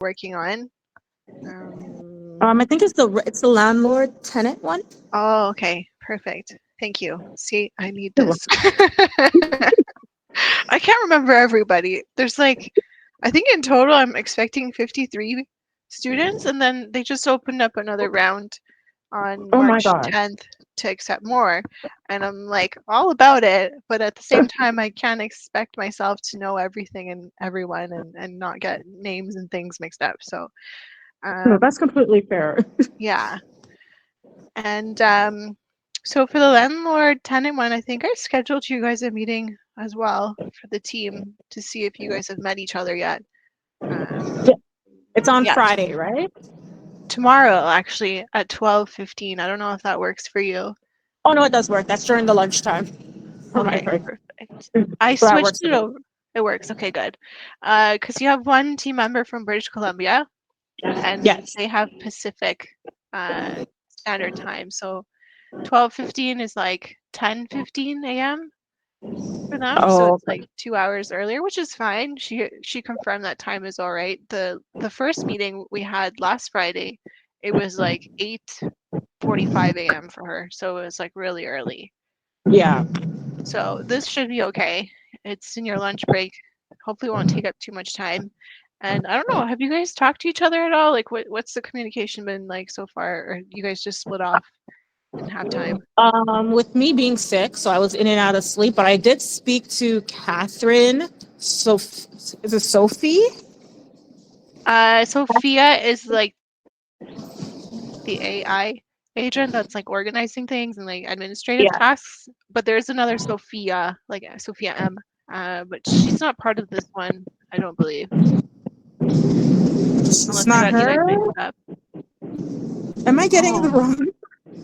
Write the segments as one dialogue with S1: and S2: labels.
S1: working on.
S2: I think it's the landlord-tenant one.
S1: Oh, okay, perfect. Thank you. See, I need
S2: You're
S1: this. I can't remember everybody. There's like, I think in total I'm expecting 53 students, and then they just opened up another round on
S2: Oh my
S1: March
S2: god.
S1: 10th to accept more. And I'm like all about it, but at the same time, I can't expect myself to know everything and everyone and not get names and things mixed up. So,
S2: No,
S1: um,
S2: that's completely fair.
S1: yeah. And so for the landlord tenant one, I think I scheduled you guys a meeting as well for the team to see if you guys have met each other yet. Um,
S2: Yeah, it's on
S1: yeah,
S2: Friday, right?
S1: tomorrow actually at 12:15. I don't know if that works for you.
S2: Oh no, it does work. That's during the lunchtime for my
S1: Okay,
S2: break.
S1: perfect. I
S2: So that
S1: switched
S2: works for
S1: it
S2: me.
S1: over. It works. Okay, good. Because you have one team member from British Columbia, and
S2: Yes.
S1: they have Pacific Standard Time. So 12:15 is like 10:15 a.m. for them. So
S2: Oh,
S1: it's like 2 hours earlier, which is fine. She confirmed that time is all right. The first meeting we had last Friday, it was like 8:45 a.m. for her. So it was like really early.
S2: yeah.
S1: So this should be okay. It's in your lunch break. Hopefully it won't take up too much time. And I don't know, have you guys talked to each other at all? Like what's the communication been like so far? Or you guys just split off in halftime?
S2: With me being sick, so I was in and out of sleep, but I did speak to Catherine. So is it Sophie?
S1: Sophia is like the AI agent that's like organizing things and like administrative
S2: Yeah.
S1: tasks. But there's another Sophia, like Sophia M. But she's not part of this one, I don't believe,
S2: It's
S1: unless I
S2: not
S1: got you guys
S2: her.
S1: mixed up.
S2: Am I getting the
S1: Oh
S2: wrong?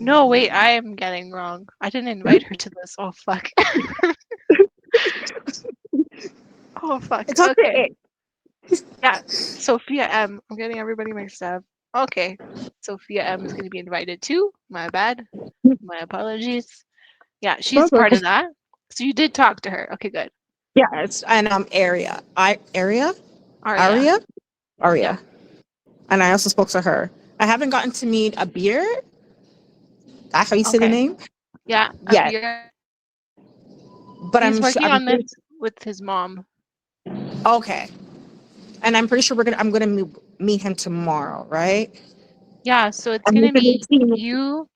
S1: no, wait, I am getting wrong. I didn't invite her to this. Oh fuck. Oh fuck.
S2: It's
S1: Okay.
S2: okay.
S1: Yeah, Sophia M. I'm getting everybody mixed up. Okay. Sophia M is going to be invited too. My bad. My apologies. Yeah, she's
S2: That's
S1: part
S2: okay.
S1: of that. So you did talk to her. Okay, good.
S2: Yeah, it's and area.
S1: Aria.
S2: Aria?
S1: Yeah.
S2: Aria. And I also spoke to her. I haven't gotten to meet Abir. That's how you say the
S1: Okay.
S2: name?
S1: Yeah,
S2: Yes.
S1: Abir.
S2: But
S1: He's working
S2: I'm
S1: on this with his mom.
S2: okay. And I'm pretty sure I'm gonna meet him tomorrow, right?
S1: Yeah, so it's
S2: And
S1: going
S2: we're
S1: to
S2: gonna
S1: be
S2: see.
S1: you,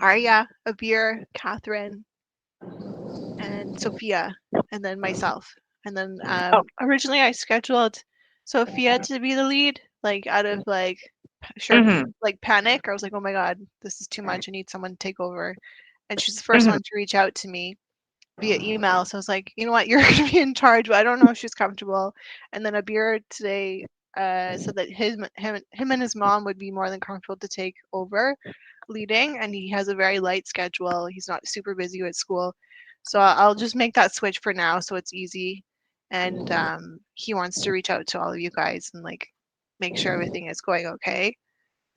S1: Aria, Abir, Catherine, and Sophia, and then myself. And then
S2: Oh,
S1: originally I scheduled Sophia to be the lead, like out of like
S2: mm-hmm,
S1: like panic. I was like, oh my god, this is too much. I need someone to take over. And she's the first
S2: mm-hmm.
S1: one to reach out to me via email. So I was like, you know what, you're gonna be in charge, but I don't know if she's comfortable. And then Abir today said that him and his mom would be more than comfortable to take over leading, and he has a very light schedule. He's not super busy with school, so I'll just make that switch for now, so it's easy. And he wants to reach out to all of you guys and like make sure everything is going okay.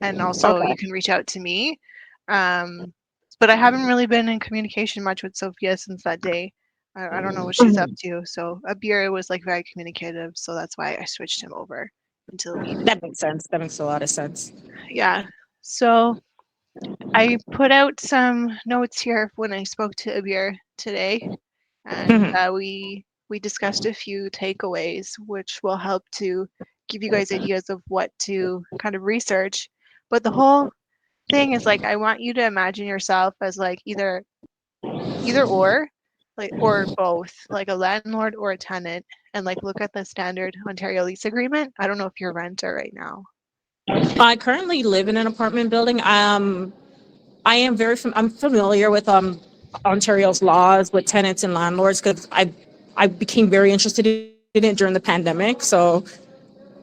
S1: And also,
S2: Okay.
S1: you can reach out to me. Um, but I haven't really been in communication much with Sophia since that day. I don't know what she's up
S2: Mhm.
S1: to. So Abir was like very communicative, so that's why I switched him over into the lead.
S2: That makes sense. That makes a lot of sense.
S1: Yeah. So I put out some notes here when I spoke to Abir today, and
S2: Hmm.
S1: we discussed a few takeaways, which will help to give you guys ideas of what to kind of research. But the whole thing is like I want you to imagine yourself as like either or, like or both, like a landlord or a tenant, and like look at the standard Ontario lease agreement. I don't know if you're a renter right now.
S2: I currently live in an apartment building. I am I'm familiar with Ontario's laws with tenants and landlords because I became very interested in it during the pandemic. So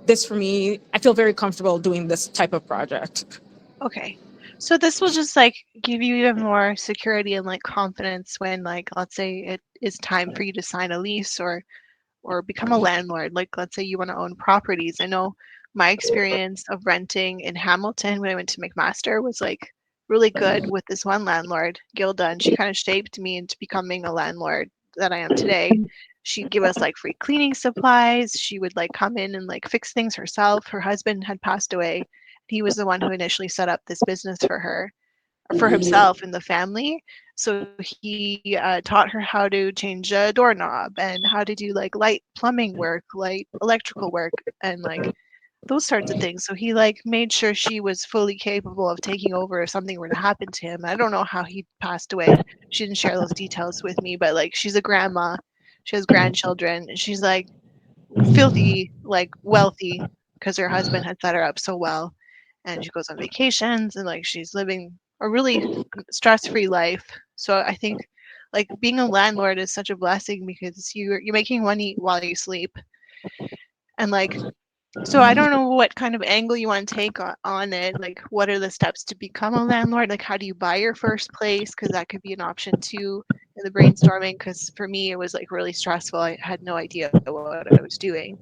S2: this for me, I feel very comfortable doing this type of project.
S1: Okay. So this will just like give you even more security and like confidence when like let's say it is time for you to sign a lease or become a landlord. Like let's say you want to own properties. I know my experience of renting in Hamilton when I went to McMaster was like really good with this one landlord, Gilda, and she kind of shaped me into becoming a landlord that I am today. she'd give us like free cleaning supplies. She would like come in and like fix things herself. Her husband had passed away. He was the one who initially set up this business for her, for himself and the family. So he taught her how to change a doorknob and how to do like light plumbing work, light electrical work, and like those sorts of things. So he like made sure she was fully capable of taking over if something were to happen to him. I don't know how he passed away. She didn't share those details with me, but like she's a grandma, she has grandchildren, and she's like filthy, like wealthy because her husband had set her up so well. And she goes on vacations and like she's living a really stress-free life. So I think like being a landlord is such a blessing because you're making money while you sleep. And like so I don't know what kind of angle you want to take on it. Like, what are the steps to become a landlord? Like, how do you buy your first place? Because that could be an option too in the brainstorming. Because for me, it was like really stressful. I had no idea what I was doing.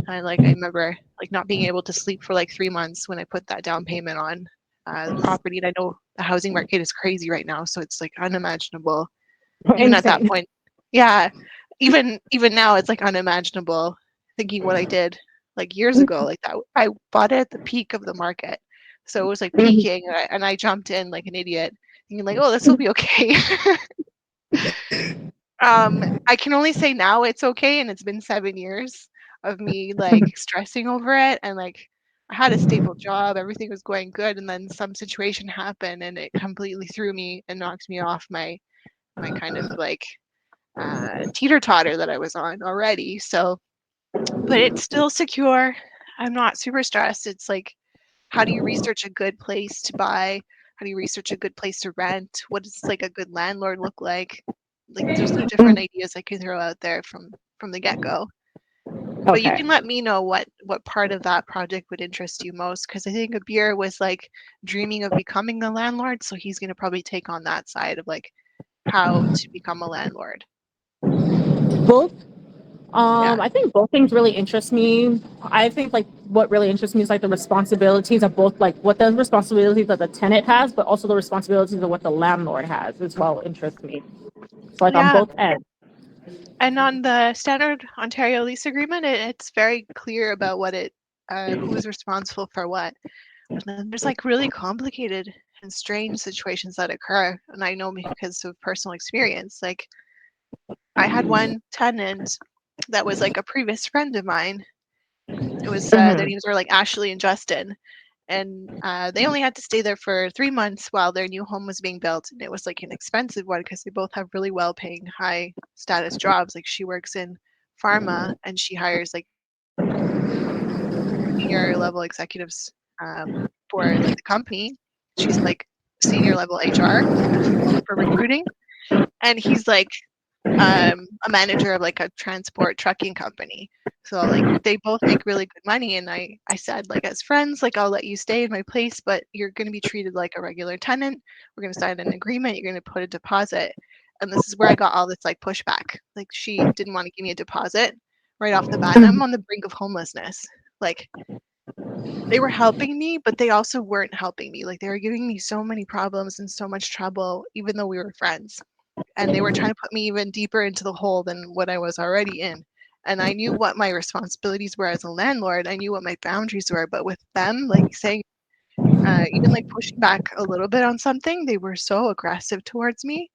S1: And like, I remember like not being able to sleep for like 3 months when I put that down payment on the property. And I know the housing market is crazy right now, so it's like unimaginable. Even at that
S2: Insane.
S1: point, yeah. Even now, it's like unimaginable thinking what I did like years ago. Like that, I bought it at the peak of the market, so it was like peaking, and I jumped in like an idiot, thinking like, oh, this will be okay. I can only say now it's okay, and it's been 7 years of me like stressing over it, and like I had a stable job, everything was going good, and then some situation happened, and it completely threw me and knocked me off my kind of like teeter totter that I was on already. So, but it's still secure. I'm not super stressed. It's like, how do you research a good place to buy? How do you research a good place to rent? What does like a good landlord look like? Like, there's no different ideas I can throw out there from the get go. But you
S2: Okay.
S1: can let me know what part of that project would interest you most, because I think Abir was like dreaming of becoming a landlord, so he's gonna probably take on that side of like how to become a landlord.
S2: Both.
S1: Yeah.
S2: I think both things really interest me. I think like what really interests me is like the responsibilities of both, like what the responsibilities that the tenant has, but also the responsibilities of what the landlord has as well interest me. So like on
S1: Yeah.
S2: both ends.
S1: And on the standard Ontario lease agreement, it's very clear about what it, who is responsible for what. But then there's like really complicated and strange situations that occur, and I know because of personal experience. Like I had one tenant that was like a previous friend of mine. It was their
S2: Hmm.
S1: names were like Ashley and Justin, and they only had to stay there for 3 months while their new home was being built, and it was like an expensive one because they both have really well-paying, high-status jobs. Like she works in pharma, and she hires like senior level executives for like the company. She's like senior level HR for recruiting, and he's like a manager of like a transport trucking company. So like they both make really good money, and I said like as friends, like I'll let you stay in my place, but you're going to be treated like a regular tenant. We're going to sign an agreement. You're going to put a deposit, and this is where I got all this like pushback. Like she didn't want to give me a deposit right off the bat, and I'm on the brink of homelessness. Like they were helping me, but they also weren't helping me. Like they were giving me so many problems and so much trouble, even though we were friends, and they were trying to put me even deeper into the hole than what I was already in. And I knew what my responsibilities were as a landlord. I knew what my boundaries were, but with them, like saying, even like pushing back a little bit on something, they were so aggressive towards me.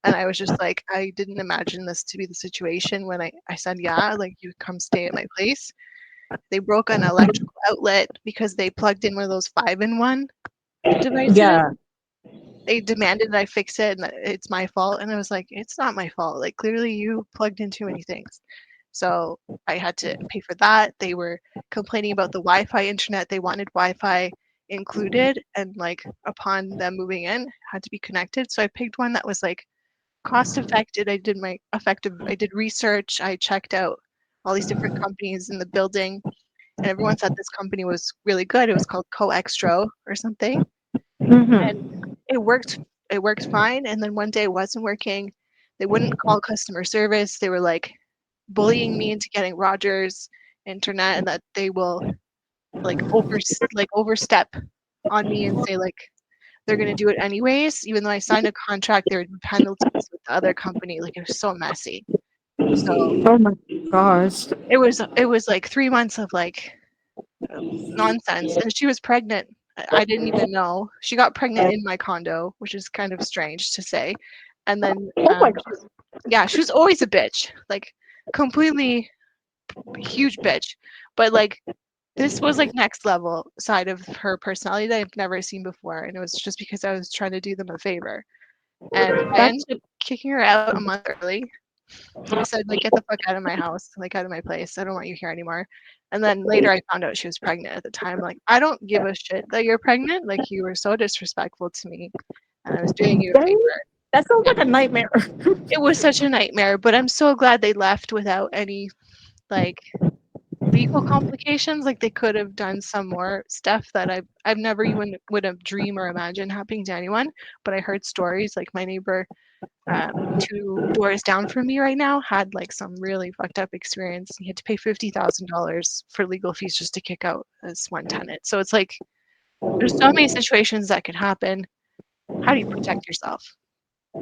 S1: And I was just like, I didn't imagine this to be the situation when I said, yeah, like you come stay at my place. They broke an electrical outlet because they plugged in one of those 5-in-1 devices.
S2: Yeah.
S1: They demanded that I fix it and that it's my fault. And I was like, it's not my fault. Like, clearly you plugged in too many things. So I had to pay for that. They were complaining about the Wi Fi internet. They wanted Wi Fi included. And like, upon them moving in, had to be connected. So I picked one that was like cost effective. I did research. I checked out all these different companies in the building, and everyone said this company was really good. It was called Coextro or something, and
S2: Hmm.
S1: it worked. It worked fine. And then one day it wasn't working. They wouldn't call customer service. They were like bullying me into getting Rogers internet, and that they will like overstep on me and say like they're gonna do it anyways, even though I signed a contract. There would be penalties with the other company. Like it was so messy. So
S2: Oh my gosh.
S1: it was like 3 months of like nonsense, and she was pregnant. I didn't even know. She got pregnant in my condo, which is kind of strange to say. And then,
S2: Oh my god.
S1: yeah, she was always a bitch, like completely huge bitch. But like this was like next level side of her personality that I've never seen before, and it was just because I was trying to do them a favor. And I
S2: That's
S1: ended up kicking her out a month early. I said, like, get the fuck out of my house, like out of my place. I don't want you here anymore. And then later I found out she was pregnant at the time. Like, I don't give a shit that you're pregnant. Like, you were so disrespectful to me and I was doing you a
S2: that,
S1: favor.
S2: that sounds
S1: Yeah.
S2: like a nightmare.
S1: It was such a nightmare, but I'm so glad they left without any like legal complications. Like they could have done some more stuff that I've never even would have dreamed or imagined happening to anyone. But I heard stories like my neighbor 2 doors down from me right now had like some really fucked up experience. He had to pay $50,000 for legal fees just to kick out this one tenant. So it's like there's so many situations that could happen. How do you protect yourself?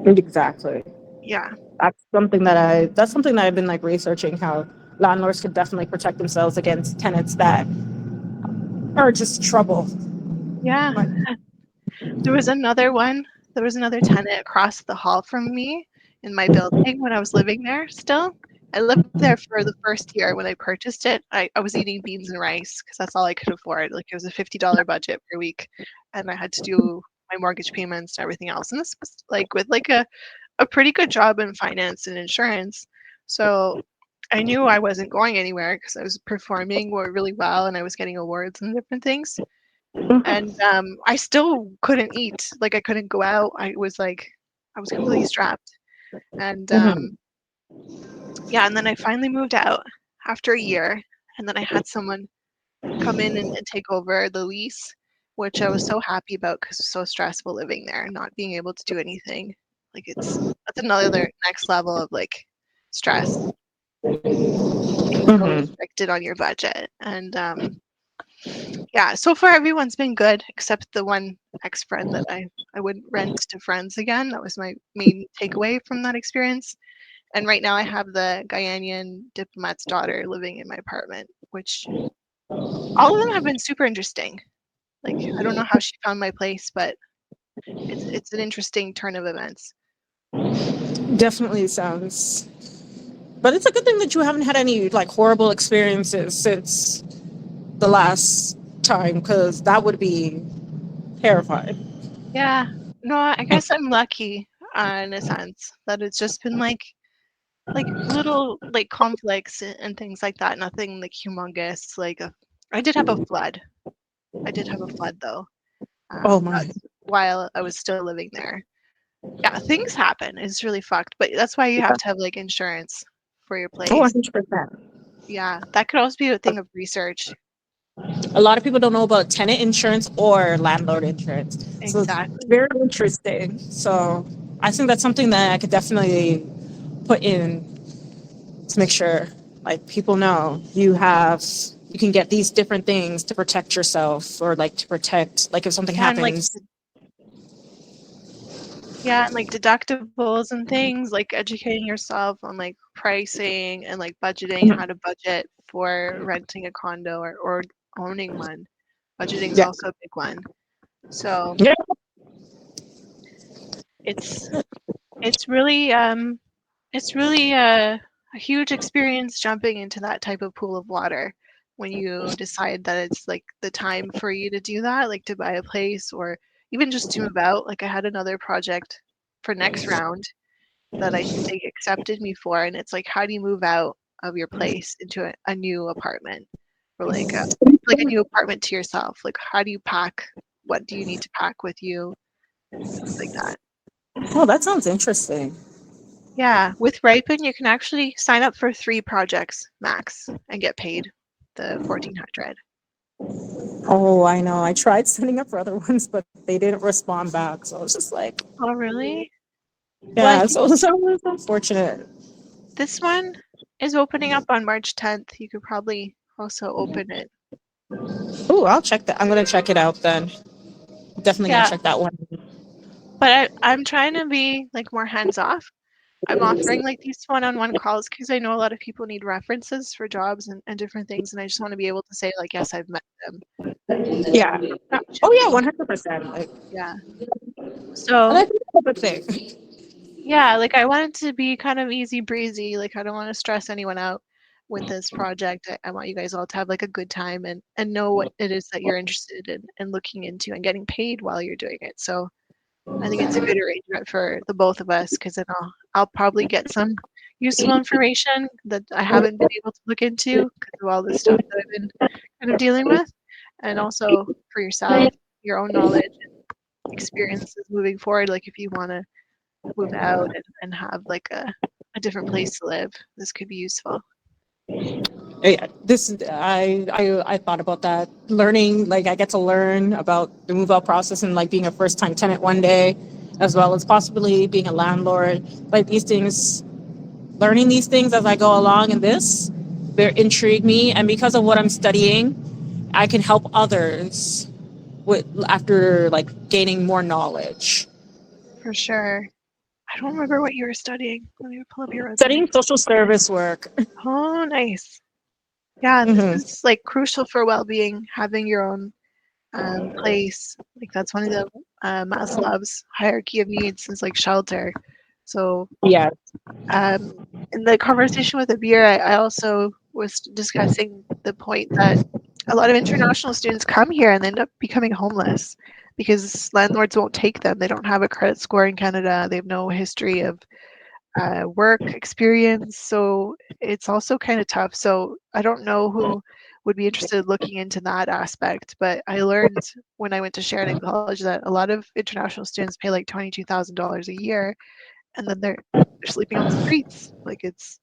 S2: Exactly.
S1: Yeah.
S2: That's something that I've been like researching how landlords could definitely protect themselves against tenants that are just trouble.
S1: Yeah.
S2: Like,
S1: There was another one. There was another tenant across the hall from me in my building when I was living there still. I lived there for the first year when I purchased it. I was eating beans and rice because that's all I could afford. Like it was a $50 budget per week. And I had to do my mortgage payments and everything else. And this was like with like a pretty good job in finance and insurance. So I knew I wasn't going anywhere because I was performing really well and I was getting awards and different things. And I still couldn't eat. Like I couldn't go out. I was completely strapped. And
S2: mhm.
S1: yeah, and then I finally moved out after a year, and then I had someone come in and take over the lease, which I was so happy about because it's so stressful living there, not being able to do anything. Like that's another next level of like stress, being so
S2: Mhm.
S1: restricted on your budget. And yeah, so far everyone's been good except the one ex-friend that I wouldn't rent to friends again. That was my main takeaway from that experience. And right now I have the Guyanian diplomat's daughter living in my apartment, which all of them have been super interesting. Like I don't know how she found my place, but it's an interesting turn of events.
S2: Definitely sounds. But it's a good thing that you haven't had any like horrible experiences since the last time, because that would be terrifying.
S1: Yeah. No, I guess I'm lucky in a sense that it's just been like little like conflicts and things like that. Nothing like humongous. I did have a flood. I did have a flood though.
S2: Oh my.
S1: That's while I was still living there. Yeah, things happen. It's really fucked, but that's why you have to have like insurance for your
S2: Oh,
S1: place.
S2: 100%.
S1: Yeah, that could also be a thing of research.
S2: A lot of people don't know about tenant insurance or landlord insurance. So it's
S1: Exactly.
S2: very interesting. So I think that's something that I could definitely put in to make sure like people know you can get these different things to protect yourself, or like to protect like if something
S1: Yeah, and like
S2: happens.
S1: yeah, and like deductibles and things, like educating yourself on like pricing and like budgeting, how to budget for renting a condo or owning one. Budgeting is
S2: Yeah.
S1: also a big one. So
S2: Yeah.
S1: it's it's really it's really a huge experience jumping into that type of pool of water when you decide that it's like the time for you to do that, like to buy a place or even just to move out. Like I had another project for next round that I think they accepted me for, and it's like how do you move out of your place into a new apartment or like a new apartment to yourself? Like how do you pack? What do you need to pack with you? Things like that.
S2: Oh, that sounds interesting.
S1: Yeah, with Riipen, you can actually sign up for 3 projects max and get paid the 1,400.
S2: Oh, I know. I tried signing up for other ones, but they didn't respond back. So I was just like,
S1: Oh, really? Well, I
S2: yeah,
S1: think
S2: so it was unfortunate.
S1: this one is opening up on March 10th. You could probably also open it.
S2: Oh, I'll check that. I'm gonna check it out then. Definitely gonna
S1: Yeah,
S2: check that one.
S1: but I'm trying to be like more hands off. I'm offering like these one-on-one calls because I know a lot of people need references for jobs and different things, and I just want to be able to say like, yes, I've met them.
S2: Yeah.
S1: That
S2: Oh
S1: should
S2: yeah,
S1: be
S2: 100%. Like,
S1: yeah.
S2: and
S1: So
S2: I think that's a good thing.
S1: yeah, like I want it to be kind of easy breezy. Like I don't want to stress anyone out with this project. I want you guys all to have like a good time and know what it is that you're interested in and looking into and getting paid while you're doing it. So I think it's a good arrangement for the both of us because then I'll probably get some useful information that I haven't been able to look into because of all the stuff that I've been kind of dealing with, and also for yourself, your own knowledge and experiences moving forward. Like if you want to move out and have like a different place to live, this could be useful.
S2: Yeah, this I thought about that. Learning, like I get to learn about the move out process and like being a first time tenant one day, as well as possibly being a landlord. Like these things, learning these things as I go along in this, they intrigue me, and because of what I'm studying, I can help others with after like gaining more knowledge.
S1: For sure. I don't remember what you were studying. Let me pull up your resume.
S2: Studying social service work.
S1: Oh, nice. Yeah, this
S2: Hmm.
S1: is like crucial for well-being, having your own place. Like that's one of the Maslow's hierarchy of needs is like shelter. So
S2: Yeah.
S1: um, in the conversation with Abir, I also was discussing the point that a lot of international students come here and they end up becoming homeless because landlords won't take them. They don't have a credit score in Canada. They have no history of work experience. So it's also kind of tough. So I don't know who would be interested in looking into that aspect, but I learned when I went to Sheridan College that a lot of international students pay like $22,000 a year, and then they're sleeping on the streets. Like it's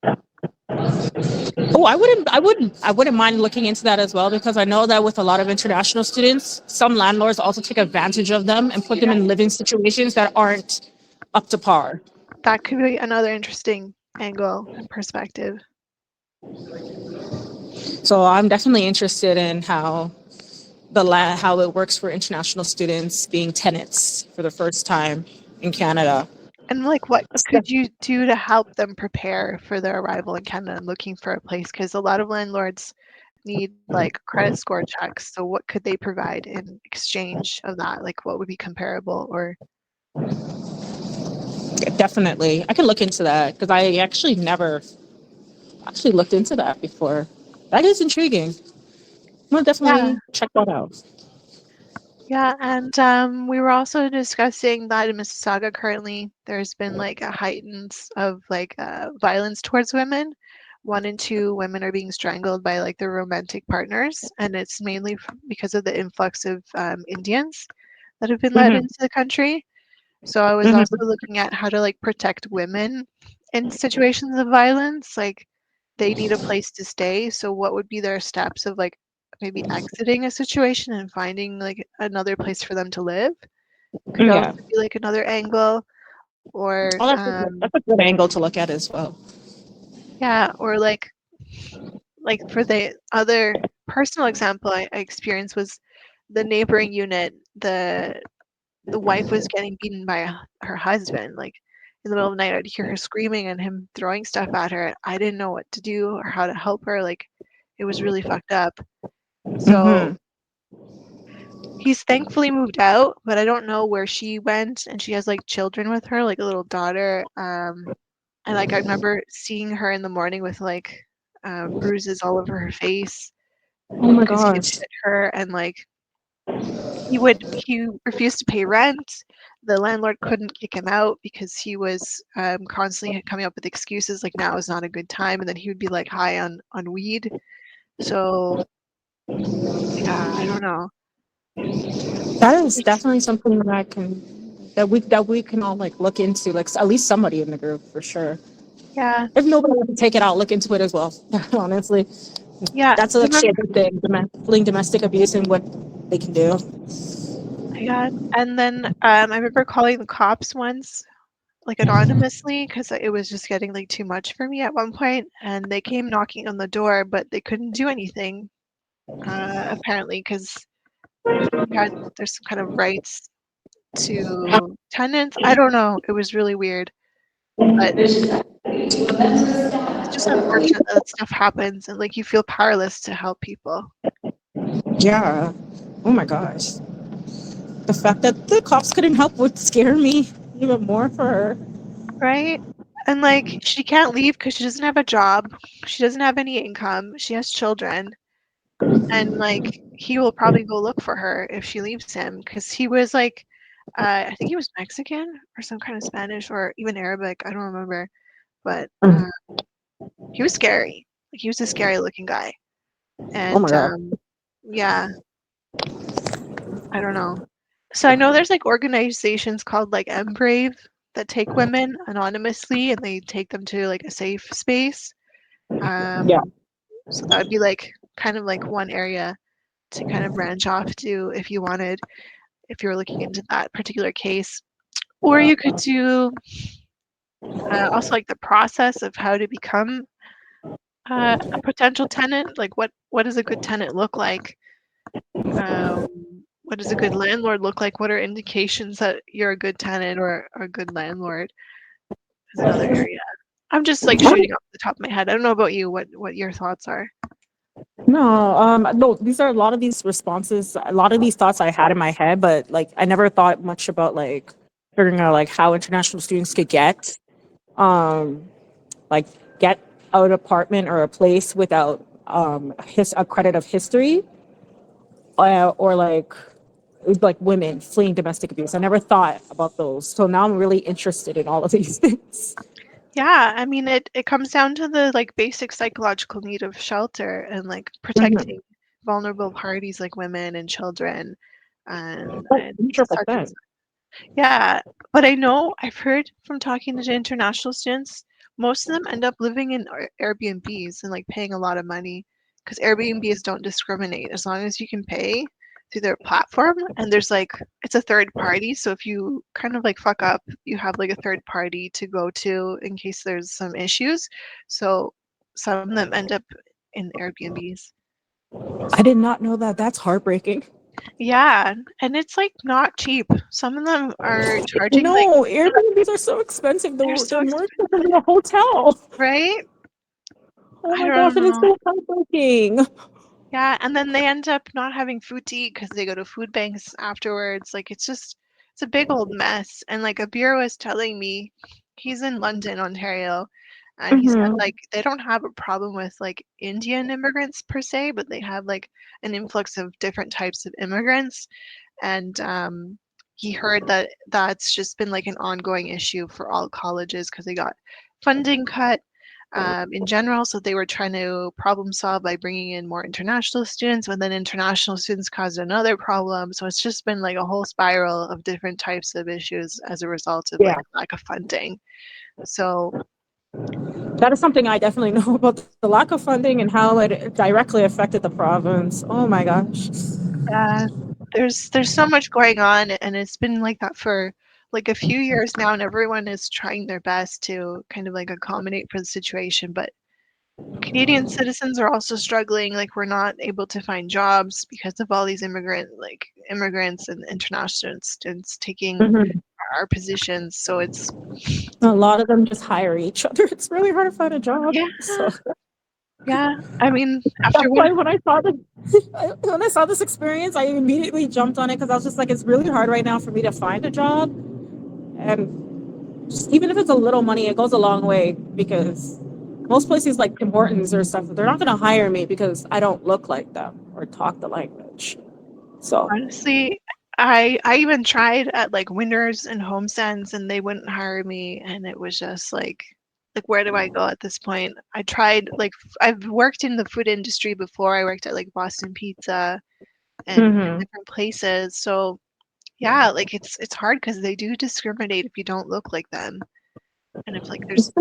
S2: Oh, I wouldn't mind looking into that as well because I know that with a lot of international students, some landlords also take advantage of them and put them
S1: yeah,
S2: in living situations that aren't up to par.
S1: that could be another interesting angle and perspective.
S2: So I'm definitely interested in how it works for international students being tenants for the first time in Canada.
S1: And like, what could you do to help them prepare for their arrival in Canada and looking for a place? Because a lot of landlords need like credit score checks. So what could they provide in exchange of that? Like, what would be comparable? Or
S2: Definitely, I can look into that because I actually never actually looked into that before. That is intriguing. I'm gonna
S1: yeah,
S2: definitely check that out.
S1: yeah. And we were also discussing that in Mississauga currently, there's been like a heightened of like violence towards women. 1 in 2 women are being strangled by like their romantic partners, and it's mainly because of the influx of Indians that have been let
S2: Hmm.
S1: into the country. So I was also
S2: Hmm.
S1: looking at how to like protect women in situations of violence. Like they need a place to stay. So what would be their steps of like maybe exiting a situation and finding like another place for them to live? Could also
S2: Yeah.
S1: be like another angle, or
S2: Oh, that's a good angle to look at as well.
S1: yeah, or like for the other personal example I experienced was the neighboring unit. The wife was getting beaten by her husband. Like in the middle of the night, I'd hear her screaming and him throwing stuff at her. I didn't know what to do or how to help her. Like it was really fucked up. So
S2: Hmm.
S1: he's thankfully moved out, but I don't know where she went. And she has like children with her, like a little daughter. And like I remember seeing her in the morning with like bruises all over her face
S2: Oh my
S1: because he had
S2: gosh.
S1: hit her, and like he refused to pay rent. The landlord couldn't kick him out because he was constantly coming up with excuses like now is not a good time, and then he would be like high on weed. So yeah, I don't know.
S2: That is
S1: It's
S2: definitely something that we can all like look into, like at least somebody in the group for sure.
S1: yeah,
S2: If nobody wants to take it out, look into it as well. Honestly,
S1: yeah.
S2: that's
S1: I
S2: actually a
S1: remember.
S2: good thing. Domestic abuse and what they can do.
S1: Yeah, and then I remember calling the cops once, like anonymously, because it was just getting like too much for me at one point, and they came knocking on the door, but they couldn't do anything apparently because yeah, there's some kind of rights to tenants. I don't know. It was really weird. But it's just unfortunate that stuff happens and like you feel powerless to help people.
S2: Yeah. Oh my gosh. The fact that the cops couldn't help would scare me even more for her.
S1: Right? And like she can't leave because she doesn't have a job. She doesn't have any income. She has children. And like he will probably go look for her if she leaves him because he was like I think he was Mexican or some kind of Spanish or even Arabic. I don't remember. But
S2: Mm.
S1: he was scary. Like he was a scary looking guy.
S2: Oh my
S1: And
S2: god.
S1: yeah, I don't know. So I know there's like organizations called like Brave that take women anonymously and they take them to like a safe space.
S2: Yeah.
S1: Um, so that would be like kind of like one area to kind of branch off to if you wanted, if you were looking into that particular case. Or you could do also like the process of how to become a potential tenant. Like what does a good tenant look like? What does a good landlord look like? What are indications that you're a good tenant or a good landlord? Is another area. I'm just like shooting off the top of my head. I don't know about you. What your thoughts are?
S2: No, no, these are a lot of these responses, a lot of these thoughts I had in my head, but like I never thought much about like figuring out like how international students could um like get an apartment or a place without a credit of history, or like women fleeing domestic abuse. I never thought about those. So now I'm really interested in all of these things.
S1: Yeah, I mean it comes down to the like basic psychological need of shelter and like
S2: Mhm.
S1: protecting vulnerable parties like women and children.
S2: Oh,
S1: And it's just hard to
S2: 100%.
S1: yeah, but I know I've heard from talking to international students, most of them end up living in Airbnbs and like paying a lot of money because Airbnbs don't discriminate as long as you can pay through their platform and there's like it's a third party. So if you kind of like fuck up, you have like a third party to go to in case there's some issues. So some of them end up in Airbnbs.
S2: I did not know that. That's heartbreaking.
S1: Yeah, and it's like not cheap. Some of them are charging like
S2: No, Airbnbs are so expensive.
S1: they're
S2: They're
S1: so
S2: more
S1: expensive,
S2: expensive than a hotel.
S1: right?
S2: Oh
S1: I
S2: my gosh,
S1: don't
S2: it is
S1: know.
S2: so heartbreaking.
S1: Yeah, and then they end up not having food to eat because they go to food banks afterwards. Like it's just it's a big old mess. And like Abir was telling me, he's in London, Ontario, and he said
S2: Hmm.
S1: like they don't have a problem with like Indian immigrants per se, but they have like an influx of different types of immigrants. And he heard that that's just been like an ongoing issue for all colleges because they got funding cut in general. So they were trying to problem solve by bringing in more international students, but then international students caused another problem. So it's just been like a whole spiral of different types of issues as a result of
S2: Yeah,
S1: like lack of funding. So
S2: that is something I definitely know about the lack of funding and how it directly affected the province. Oh my gosh.
S1: yeah, there's so much going on, and it's been like that for like a few years now, and everyone is trying their best to kind of like accommodate for the situation. But Canadian citizens are also struggling. Like we're not able to find jobs because of all these immigrants and international students taking
S2: Mhm.
S1: our positions. So it's
S2: A lot of them just hire each other. It's really hard to find a job.
S1: yeah,
S2: So
S1: yeah. I mean, after
S2: that's
S1: one,
S2: why when I saw this experience, I immediately jumped on it because I was just like, it's really hard right now for me to find a job, and just, even if it's a little money, it goes a long way because most places like Tim Hortons or stuff, they're not going to hire me because I don't look like them or talk the language. So
S1: honestly, I even tried at like Winners and HomeSense, and they wouldn't hire me, and it was just like where do I go at this point? I tried like I've worked in the food industry before. I worked at like Boston Pizza and
S2: mhm.
S1: different places. So yeah, like it's hard because they do discriminate if you don't look like them. And if like there's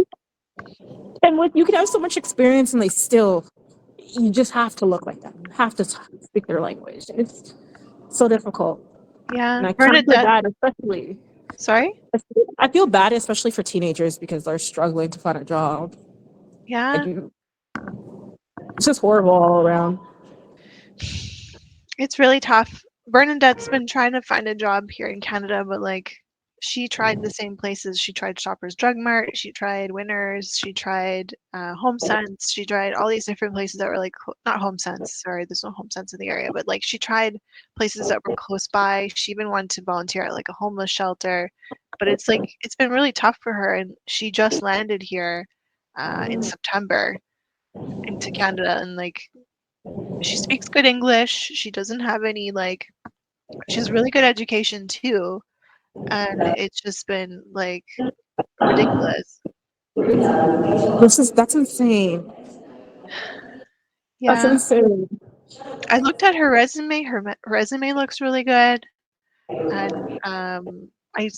S2: And what you can have so much experience and they still, you just have to look like them. You have to speak their language. It's so difficult.
S1: yeah,
S2: And I kind of feel
S1: Bernadette.
S2: bad, especially.
S1: Sorry?
S2: I feel bad, especially for teenagers because they're struggling to find a job. Like
S1: Yeah.
S2: it's just horrible all around.
S1: It's really tough. Bernadette's been trying to find a job here in Canada, but like she tried the same places. She tried Shoppers Drug Mart, she tried Winners, she tried Home Sense, she tried all these different places that were like not Home Sense. Sorry, there's no Home Sense in the area, but like she tried places that were close by. She even wanted to volunteer at like a homeless shelter, but it's like it's been really tough for her, and she just landed here in September into Canada, and like she speaks good English. She doesn't have any like she has really good education too, and it's just been like ridiculous.
S2: That's insane. That's
S1: Yeah,
S2: insane.
S1: I looked at her resume. Her resume looks really good, and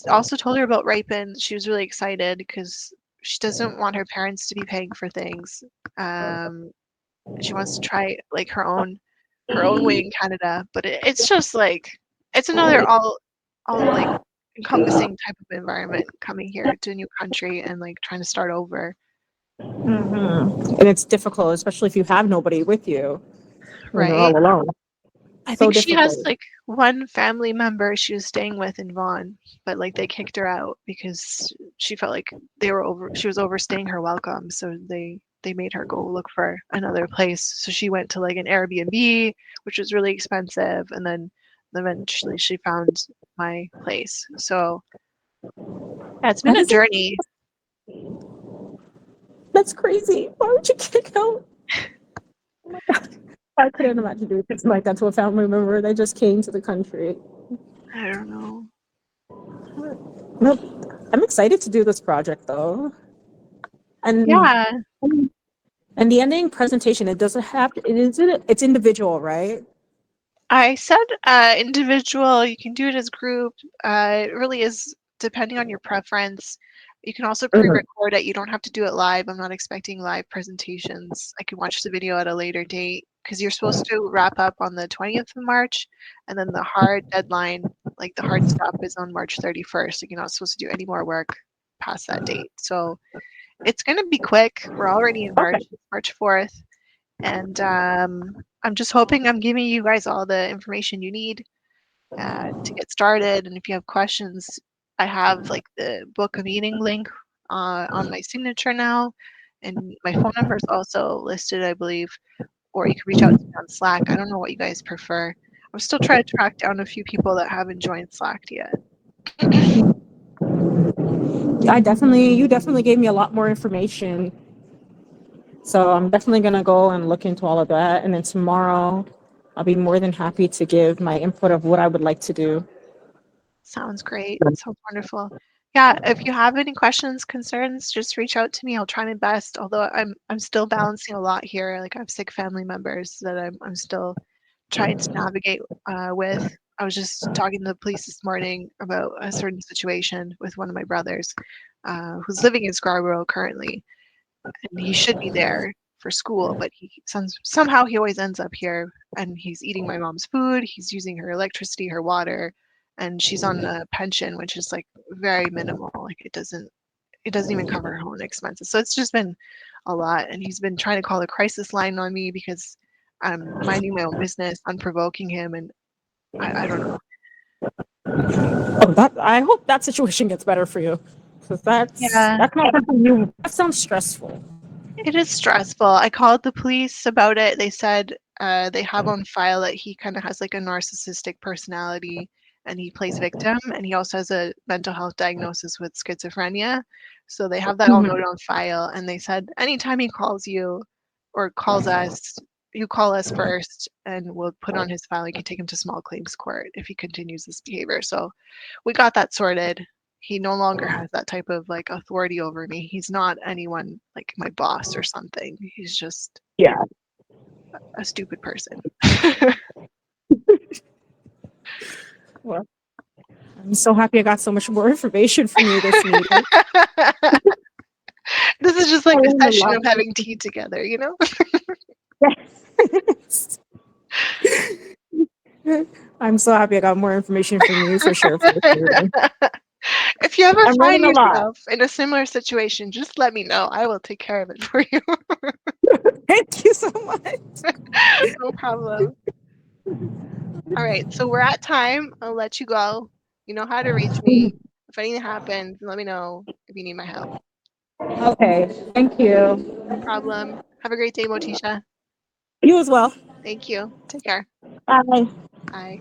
S1: also told her about Riipen. She was really excited because she doesn't want her parents to be paying for things. Um, she wants to try like her own way in Canada, but it's just like it's another all like encompassing type of environment coming here to a new country and like trying to start over,
S2: And it's difficult, especially if you have nobody with you when you're
S1: right?
S2: all alone.
S1: I
S2: So
S1: think she has
S2: difficult.
S1: like one family member she was staying with in Vaughan, but like they kicked her out because she felt like she was overstaying her welcome, so they made her go look for another place. So she went to like an Airbnb, which was really expensive, and then eventually she found my place. So yeah, it's been
S2: That
S1: a
S2: is it.
S1: journey.
S2: That's crazy. Why would you kick out? Oh my God. I couldn't imagine doing something like that to a family member that just came to the country.
S1: I don't know.
S2: Nope. I'm excited to do this project though. And
S1: Yeah,
S2: and the ending presentation, it doesn't have to, it's individual, right?
S1: I said individual. You can do it as group. It really is depending on your preference. You can also
S2: Mhm.
S1: pre-record it. You don't have to do it live. I'm not expecting live presentations. I can watch the video at a later date because you're supposed to wrap up on the 20th of March, and then the hard deadline, like the hard stop, is on March 31st. Like you're not supposed to do any more work past that date. So it's going to be quick. We're already in
S2: Okay.
S1: March, March 4th. And I'm just hoping I'm giving you guys all the information you need to get started. And if you have questions, I have like the book a meeting link on my signature now. And my phone number is also listed, I believe, or you can reach out to me on Slack. I don't know what you guys prefer. I'm still trying to track down a few people that haven't joined Slack yet.
S2: You definitely gave me a lot more information. So I'm definitely going to go and look into all of that. And then tomorrow, I'll be more than happy to give my input of what I would like to do.
S1: Sounds great. Sounds wonderful. Yeah, if you have any questions, concerns, just reach out to me. I'll try my best. Although I'm still balancing a lot here. Like I have sick family members that I'm still trying to navigate with. I was just talking to the police this morning about a certain situation with one of my brothers, who's living in Scarborough currently, and he should be there for school, but somehow he always ends up here, and he's eating my mom's food, he's using her electricity, her water, and she's on a pension, which is like very minimal. Like it doesn't even cover her own expenses. So it's just been a lot, and he's been trying to call the crisis line on me because I'm minding my own business, unprovoking him, and I don't know.
S2: Oh, I hope that situation gets better for you. Because
S1: Yeah,
S2: that's not something you, that sounds stressful.
S1: it is stressful. I called the police about it. They said they have on file that he kind of has like a narcissistic personality and he plays victim, and he also has a mental health diagnosis with schizophrenia. So they have that all
S2: Mhm.
S1: noted on file. And they said anytime he calls you or calls us, you call us first and we'll put on his file. You can take him to small claims court if he continues this behavior. So we got that sorted. He no longer has that type of like authority over me. He's not anyone like my boss or something. He's just
S2: Yeah.
S1: a stupid person.
S2: Well, I'm so happy I got so much more information from you this meeting.
S1: This is just
S2: I
S1: like a
S2: learned a
S1: session
S2: lot.
S1: of having tea together, you know?
S2: I'm so happy I got more information from you for sure for this meeting.
S1: If you ever
S2: I'm
S1: find
S2: learning a lot.
S1: yourself in a similar situation, just let me know. I will take care of it for you.
S2: Thank you so much.
S1: No problem. All right, so we're at time. I'll let you go. You know how to reach me. if anything happens, let me know if you need my help.
S2: Okay, thank you.
S1: No problem. Have a great day, Moetisha.
S2: You as well.
S1: Thank you. Take care.
S2: Bye.
S1: Bye.